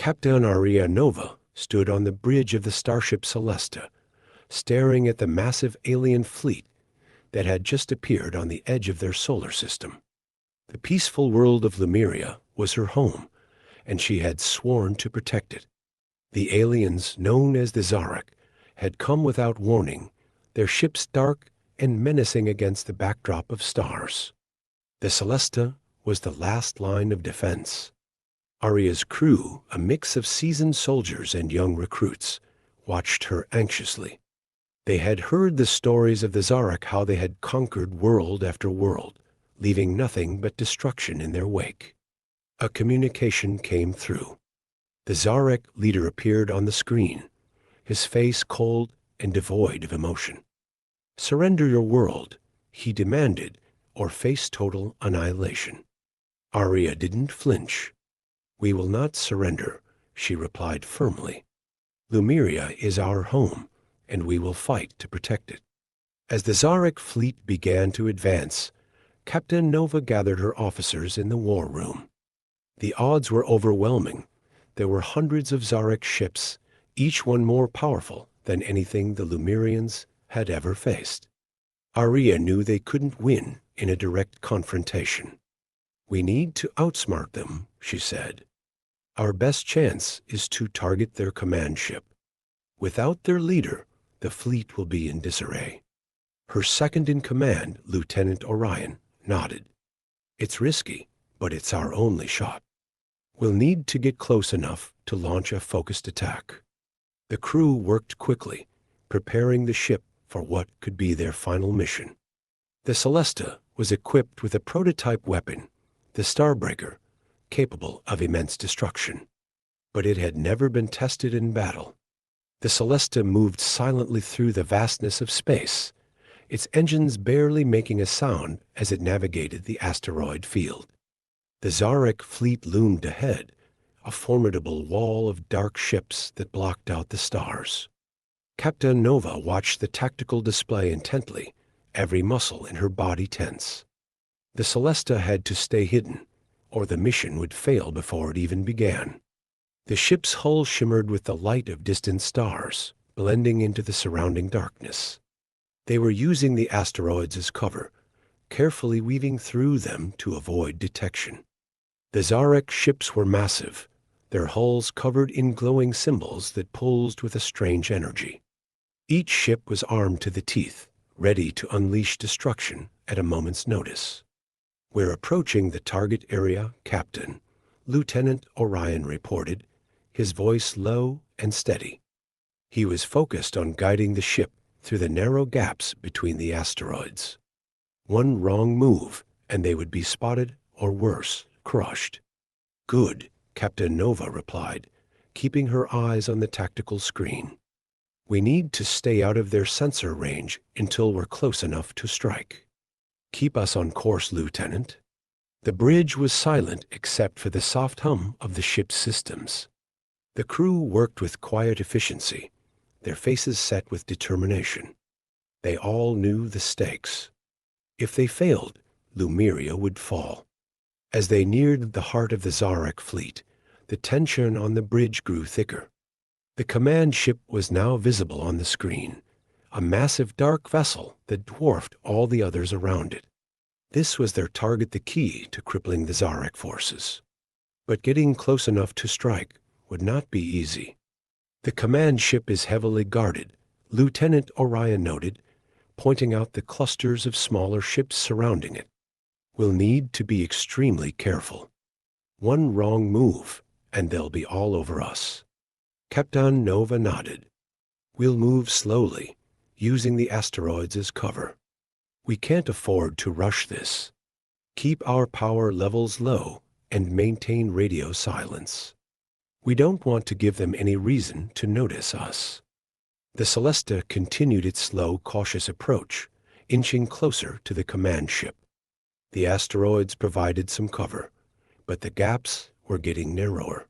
Captain Aria Nova stood on the bridge of the starship Celesta, staring at the massive alien fleet that had just appeared on the edge of their solar system. The peaceful world of Lumeria was her home, and she had sworn to protect it. The aliens, known as the Zarek, had come without warning, their ships dark and menacing against the backdrop of stars. The Celesta was the last line of defense. Aria's crew, a mix of seasoned soldiers and young recruits, watched her anxiously. They had heard the stories of the Zarek, how they had conquered world after world, leaving nothing but destruction in their wake. A communication came through. The Zarek leader appeared on the screen, his face cold and devoid of emotion. "Surrender your world," he demanded, "or face total annihilation." Aria didn't flinch. "We will not surrender," she replied firmly. "Lumeria is our home, and we will fight to protect it." As the Zarek fleet began to advance, Captain Nova gathered her officers in the war room. The odds were overwhelming. There were hundreds of Zarek ships, each one more powerful than anything the Lumerians had ever faced. Aria knew they couldn't win in a direct confrontation. "We need to outsmart them," she said. "Our best chance is to target their command ship. Without their leader, the fleet will be in disarray." Her second-in-command, Lieutenant Orion, nodded. "It's risky, but it's our only shot. We'll need to get close enough to launch a focused attack." The crew worked quickly, preparing the ship for what could be their final mission. The Celesta was equipped with a prototype weapon, the Starbreaker, capable of immense destruction. But it had never been tested in battle. The Celesta moved silently through the vastness of space, its engines barely making a sound as it navigated the asteroid field. The Zarek fleet loomed ahead, a formidable wall of dark ships that blocked out the stars. Captain Nova watched the tactical display intently, every muscle in her body tense. The Celesta had to stay hidden, or the mission would fail before it even began. The ship's hull shimmered with the light of distant stars, blending into the surrounding darkness. They were using the asteroids as cover, carefully weaving through them to avoid detection. The Zarek ships were massive, their hulls covered in glowing symbols that pulsed with a strange energy. Each ship was armed to the teeth, ready to unleash destruction at a moment's notice. "We're approaching the target area, Captain," Lieutenant Orion reported, his voice low and steady. He was focused on guiding the ship through the narrow gaps between the asteroids. One wrong move, and they would be spotted, or worse, crushed. "Good," Captain Nova replied, keeping her eyes on the tactical screen. "We need to stay out of their sensor range until we're close enough to strike." "Keep us on course, Lieutenant." The bridge was silent except for the soft hum of the ship's systems. The crew worked with quiet efficiency, their faces set with determination. They all knew the stakes. If they failed, Lumeria would fall. As they neared the heart of the Zarek fleet, the tension on the bridge grew thicker. The command ship was now visible on the screen, a massive dark vessel that dwarfed all the others around it. This was their target, the key to crippling the Zarek forces. But getting close enough to strike would not be easy. "The command ship is heavily guarded," Lieutenant Orion noted, pointing out the clusters of smaller ships surrounding it. "We'll need to be extremely careful. One wrong move, and they'll be all over us." Captain Nova nodded. "We'll move slowly, using the asteroids as cover. We can't afford to rush this. Keep our power levels low and maintain radio silence. We don't want to give them any reason to notice us." The Celesta continued its slow, cautious approach, inching closer to the command ship. The asteroids provided some cover, but the gaps were getting narrower.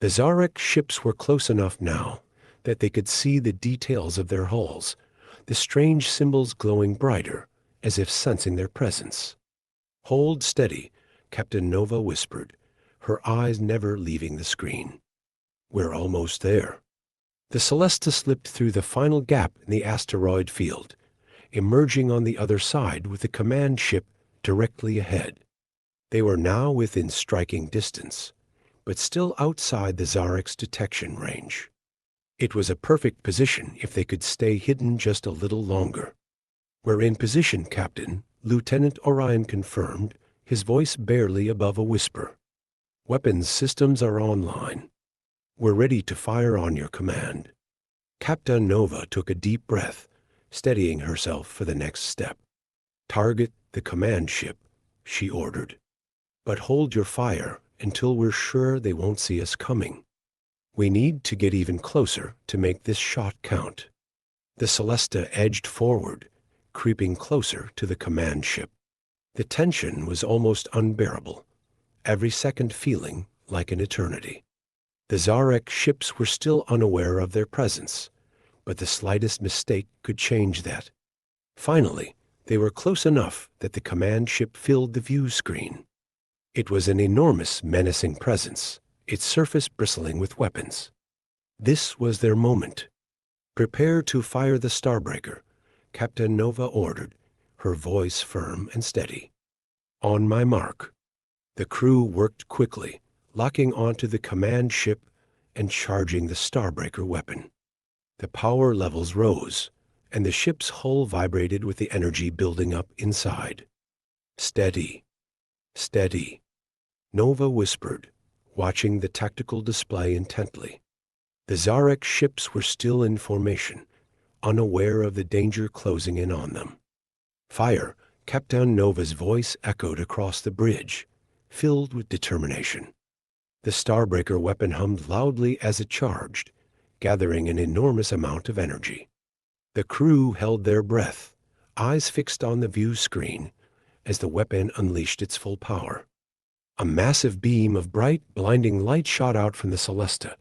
The Zarek ships were close enough now that they could see the details of their hulls, the strange symbols glowing brighter, as if sensing their presence. "Hold steady," Captain Nova whispered, her eyes never leaving the screen. We're almost there. The Celesta slipped through the final gap in the asteroid field, emerging on the other side with the command ship directly ahead. They were now within striking distance, but still outside the Zarek's detection range. It was a perfect position if they could stay hidden just a little longer. "We're in position, Captain," Lieutenant Orion confirmed, his voice barely above a whisper. "Weapons systems are online. We're ready to fire on your command." Captain Nova took a deep breath, steadying herself for the next step. "Target the command ship," she ordered. "But hold your fire until we're sure they won't see us coming. We need to get even closer to make this shot count." The Celesta edged forward, creeping closer to the command ship. The tension was almost unbearable, every second feeling like an eternity. The Zarek ships were still unaware of their presence, but the slightest mistake could change that. Finally, they were close enough that the command ship filled the view screen. It was an enormous, menacing presence, its surface bristling with weapons. This was their moment. "Prepare to fire the Starbreaker," Captain Nova ordered, her voice firm and steady. "On my mark." The crew worked quickly, locking onto the command ship and charging the Starbreaker weapon. The power levels rose, and the ship's hull vibrated with the energy building up inside. "Steady, steady," Nova whispered, watching the tactical display intently. The Zarek ships were still in formation, unaware of the danger closing in on them. "Fire," Captain Nova's voice echoed across the bridge, filled with determination. The Starbreaker weapon hummed loudly as it charged, gathering an enormous amount of energy. The crew held their breath, eyes fixed on the view screen, as the weapon unleashed its full power. A massive beam of bright, blinding light shot out from the Celesta,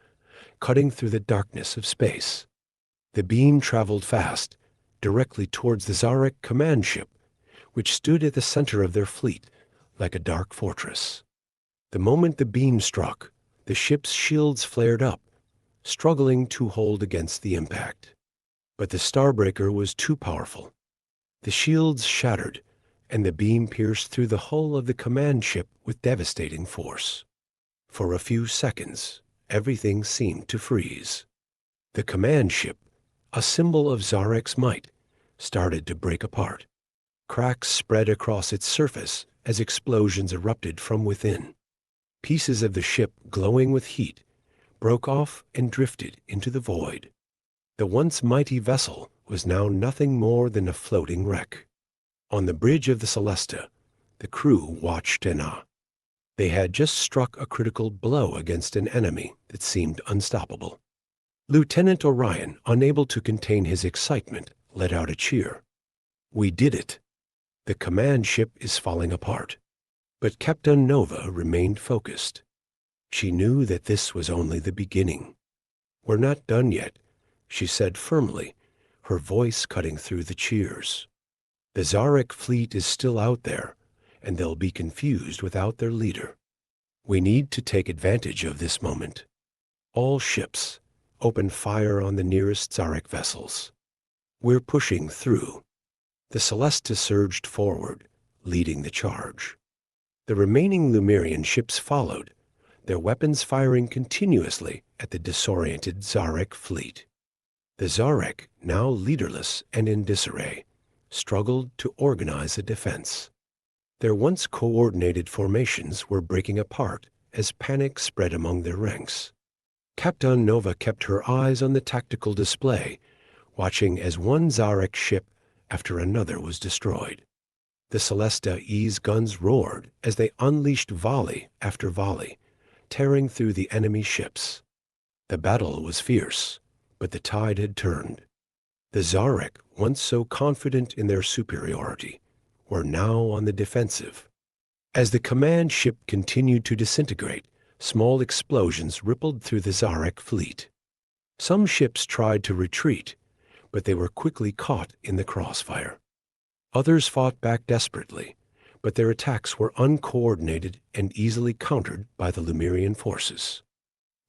cutting through the darkness of space. The beam traveled fast, directly towards the Zarek command ship, which stood at the center of their fleet, like a dark fortress. The moment the beam struck, the ship's shields flared up, struggling to hold against the impact. But the Starbreaker was too powerful. The shields shattered, and the beam pierced through the hull of the command ship with devastating force. For a few seconds, everything seemed to freeze. The command ship, a symbol of Zarek's might, started to break apart. Cracks spread across its surface as explosions erupted from within. Pieces of the ship, glowing with heat, broke off and drifted into the void. The once mighty vessel was now nothing more than a floating wreck. On the bridge of the Celesta, the crew watched in awe. They had just struck a critical blow against an enemy that seemed unstoppable. Lieutenant Orion, unable to contain his excitement, let out a cheer. "We did it. The command ship is falling apart." But Captain Nova remained focused. She knew that this was only the beginning. "We're not done yet," she said firmly, her voice cutting through the cheers. "The Zarek fleet is still out there, and they'll be confused without their leader. We need to take advantage of this moment. All ships, open fire on the nearest Zarek vessels. We're pushing through." The Celesta surged forward, leading the charge. The remaining Lumerian ships followed, their weapons firing continuously at the disoriented Zarek fleet. The Zarek, now leaderless and in disarray, struggled to organize a defense. Their once coordinated formations were breaking apart as panic spread among their ranks. Captain Nova kept her eyes on the tactical display, watching as one Zarek ship after another was destroyed. The Celesta's guns roared as they unleashed volley after volley, tearing through the enemy ships. The battle was fierce, but the tide had turned. The Zarek, once so confident in their superiority, were now on the defensive. As the command ship continued to disintegrate, small explosions rippled through the Zarek fleet. Some ships tried to retreat, but they were quickly caught in the crossfire. Others fought back desperately, but their attacks were uncoordinated and easily countered by the Lumerian forces.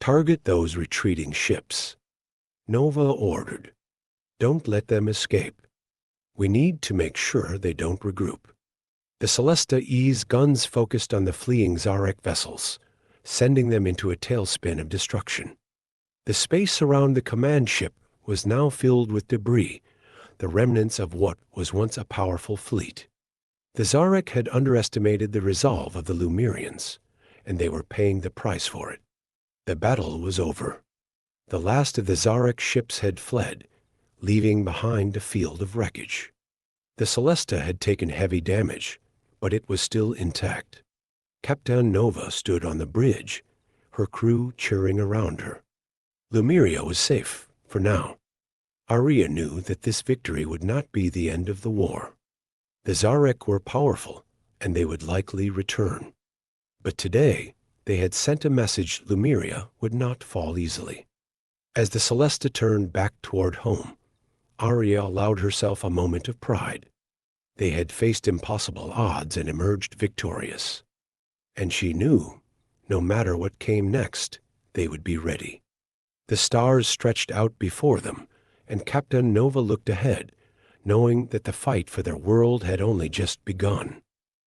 Target those retreating ships. Nova ordered. Don't let them escape. We need to make sure they don't regroup. The Celesta E's guns focused on the fleeing Zarek vessels, sending them into a tailspin of destruction. The space around the command ship was now filled with debris, the remnants of what was once a powerful fleet. The Zarek had underestimated the resolve of the Lumerians, and they were paying the price for it. The battle was over. The last of the Zarek ships had fled, leaving behind a field of wreckage. The Celesta had taken heavy damage, but it was still intact. Captain Nova stood on the bridge, her crew cheering around her. Lumeria was safe, for now. Aria knew that this victory would not be the end of the war. The Zarek were powerful, and they would likely return. But today, they had sent a message Lumeria would not fall easily. As the Celesta turned back toward home, Aria allowed herself a moment of pride. They had faced impossible odds and emerged victorious. And she knew, no matter what came next, they would be ready. The stars stretched out before them, and Captain Nova looked ahead, knowing that the fight for their world had only just begun.